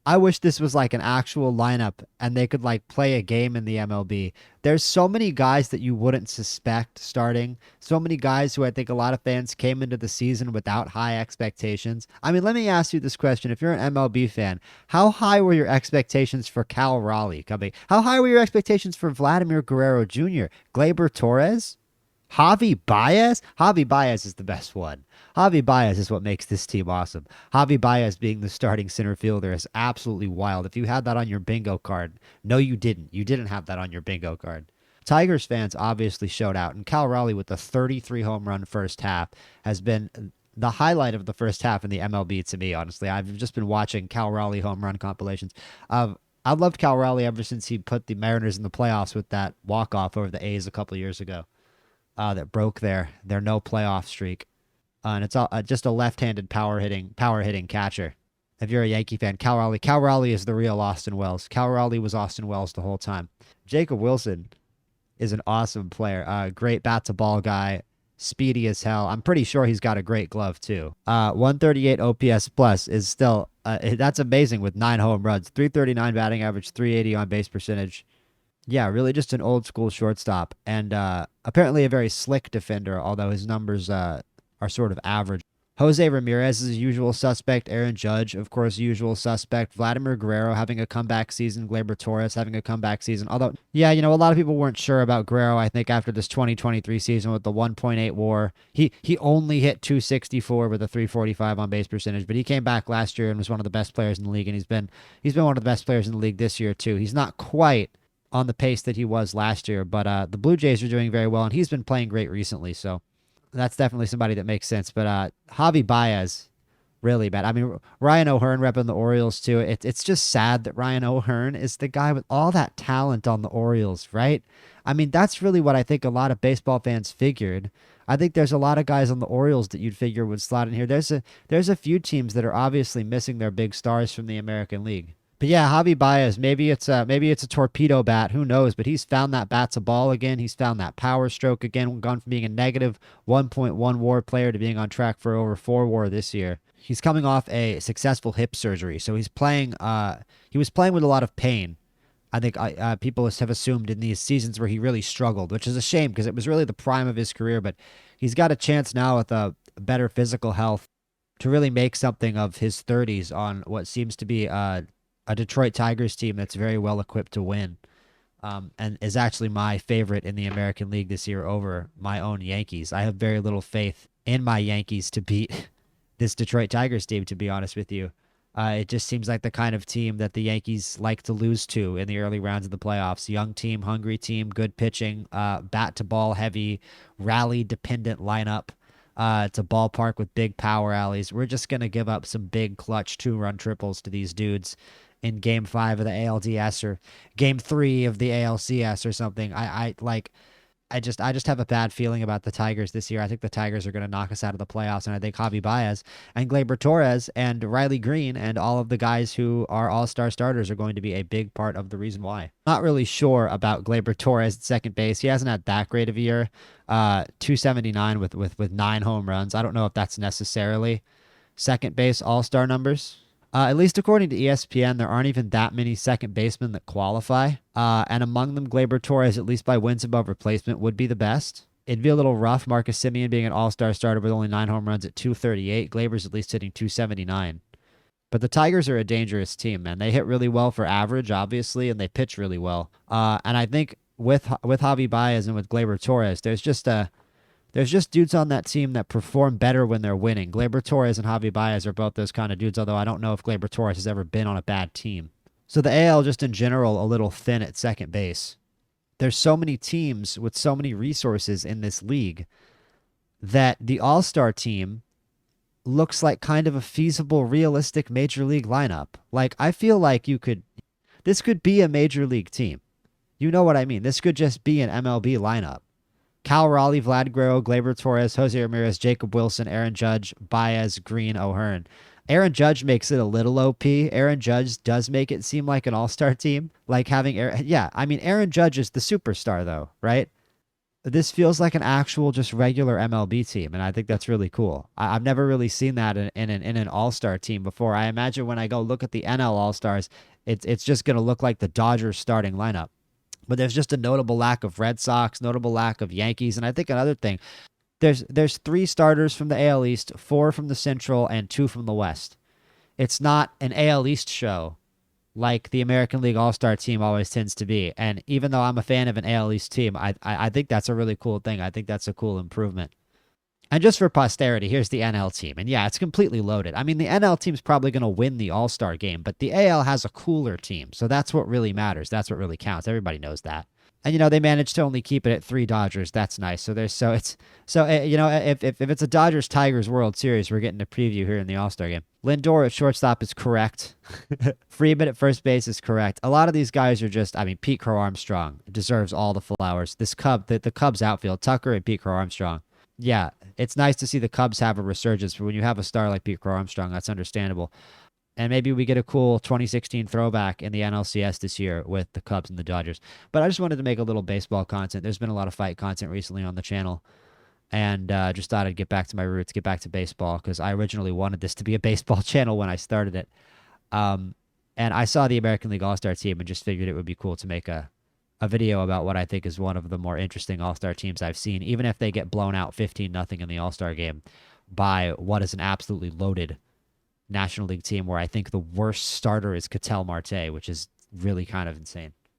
I wish this was like an actual lineup and they could like play a game in the MLB. There's so many guys that you wouldn't suspect starting. So many guys who I think a lot of fans came into the season without high expectations. I mean, let me ask you this question. If you're an MLB fan, how high were your expectations for Cal Raleigh coming? How high were your expectations for Vladimir Guerrero Jr., Gleyber Torres? Javi Baez? Javi Baez is the best one. Javi Baez is what makes this team awesome. Javi Baez being the starting center fielder is absolutely wild. If you had that on your bingo card, no, you didn't. You didn't have that on your bingo card. Tigers fans obviously showed out, and Cal Raleigh with the 33 home run first half has been the highlight of the first half in the MLB to me, honestly. I've just been watching Cal Raleigh home run compilations. I've loved Cal Raleigh ever since he put the Mariners in the playoffs with that walk-off over the A's a couple years ago. That broke their no playoff streak. And it's all, just a left-handed power hitting catcher. If you're a Yankee fan, Cal Raleigh is the real Austin Wells. Cal Raleigh was Austin Wells the whole time. Jacob Wilson is an awesome player. Great bat to ball guy, speedy as hell. I'm pretty sure he's got a great glove too. 138 OPS plus is still that's amazing with 9 home runs, 339 batting average, 380 on base percentage. Yeah, really just an old school shortstop, and apparently a very slick defender, although his numbers are sort of average. Jose Ramirez is a usual suspect. Aaron Judge, of course, usual suspect. Vladimir Guerrero having a comeback season. Gleyber Torres having a comeback season. Although, yeah, a lot of people weren't sure about Guerrero, I think, after this 2023 season with the 1.8 WAR. He only hit 264 with a 345 on base percentage, but he came back last year and was one of the best players in the league, and he's been one of the best players in the league this year, too. He's not quite on the pace that he was last year, but the Blue Jays are doing very well, and he's been playing great recently, so that's definitely somebody that makes sense. But Javi Baez, really bad. I mean, Ryan O'Hearn repping the Orioles too. It's just sad that Ryan O'Hearn is the guy with all that talent on the Orioles, right? I mean, that's really what I think a lot of baseball fans figured. I think there's a lot of guys on the Orioles that you'd figure would slot in here. There's a few teams that are obviously missing their big stars from the American League. But yeah, Javi Baez, maybe it's a torpedo bat, who knows? But he's found that bat to ball again. He's found that power stroke again. Gone from being a negative 1.1 WAR player to being on track for over 4 WAR this year. He's coming off a successful hip surgery, so he's playing. He was playing with a lot of pain. I think people have assumed in these seasons where he really struggled, which is a shame because it was really the prime of his career. But he's got a chance now with a better physical health to really make something of his 30s on what seems to be a Detroit Tigers team that's very well equipped to win, and is actually my favorite in the American League this year over my own Yankees. I have very little faith in my Yankees to beat this Detroit Tigers team, to be honest with you. It just seems like the kind of team that the Yankees like to lose to in the early rounds of the playoffs. Young team, hungry team, good pitching, bat to ball heavy, rally dependent lineup. It's a ballpark with big power alleys. We're just going to give up some big clutch 2-run triples to these dudes in Game 5 of the ALDS or Game 3 of the ALCS or something. I just have a bad feeling about the Tigers this year. I think the Tigers are going to knock us out of the playoffs, and I think Javi Baez and Gleyber Torres and Riley Green and all of the guys who are all-star starters are going to be a big part of the reason why. Not really sure about Gleyber Torres at second base. He hasn't had that great of a year. 279 with 9 home runs. I don't know if that's necessarily second base all-star numbers. At least according to ESPN, there aren't even that many second basemen that qualify. And among them, Gleyber Torres, at least by wins above replacement, would be the best. It'd be a little rough, Marcus Semien being an all-star starter with only 9 home runs at 238. Gleyber's at least hitting 279. But the Tigers are a dangerous team, man. They hit really well for average, obviously, and they pitch really well. And I think with Javi Baez and with Gleyber Torres, there's just dudes on that team that perform better when they're winning. Gleyber Torres and Javi Baez are both those kind of dudes, although I don't know if Gleyber Torres has ever been on a bad team. So the AL just in general a little thin at second base. There's so many teams with so many resources in this league that the All-Star team looks like kind of a feasible, realistic major league lineup. Like, I feel like this could be a major league team. You know what I mean? This could just be an MLB lineup. Cal Raleigh, Vlad Guerrero, Gleyber Torres, Jose Ramirez, Jacob Wilson, Aaron Judge, Baez, Green, O'Hearn. Aaron Judge makes it a little OP. Aaron Judge does make it seem like an all-star team. Like having Aaron Judge is the superstar though, right? this feels like an actual just regular MLB team, and I think that's really cool. I've never really seen that in an All-Star team before. I imagine when I go look at the NL All-Stars, it's just going to look like the Dodgers starting lineup. But there's just a notable lack of Red Sox, notable lack of Yankees, and I think another thing, there's three starters from the AL East, four from the Central, and two from the West. It's not an AL East show like the American League All-Star team always tends to be. And even though I'm a fan of an AL East team, I think that's a really cool thing. I think that's a cool improvement. And just for posterity, here's the NL team. And yeah, it's completely loaded. I mean, the NL team's probably going to win the All-Star game, but the AL has a cooler team. So that's what really matters. That's what really counts. Everybody knows that. And they managed to only keep it at three Dodgers. That's nice. So there's so it's so if it's a Dodgers Tigers World Series, we're getting a preview here in the All-Star game. Lindor at shortstop is correct. Freeman at first base is correct. A lot of these guys are just, I mean, Pete Crowe-Armstrong deserves all the flowers. This the Cubs outfield, Tucker and Pete Crowe-Armstrong. Yeah, it's nice to see the Cubs have a resurgence, but when you have a star like Pete Crowe-Armstrong, that's understandable. And maybe we get a cool 2016 throwback in the NLCS this year with the Cubs and the Dodgers. But I just wanted to make a little baseball content. There's been a lot of fight content recently on the channel. And just thought I'd get back to my roots, get back to baseball, because I originally wanted this to be a baseball channel when I started it. And I saw the American League All-Star team and just figured it would be cool to make a video about what I think is one of the more interesting All-Star teams I've seen, even if they get blown out 15-0 in the All-Star game by what is an absolutely loaded National League team where I think the worst starter is Ketel Marte, which is really kind of insane.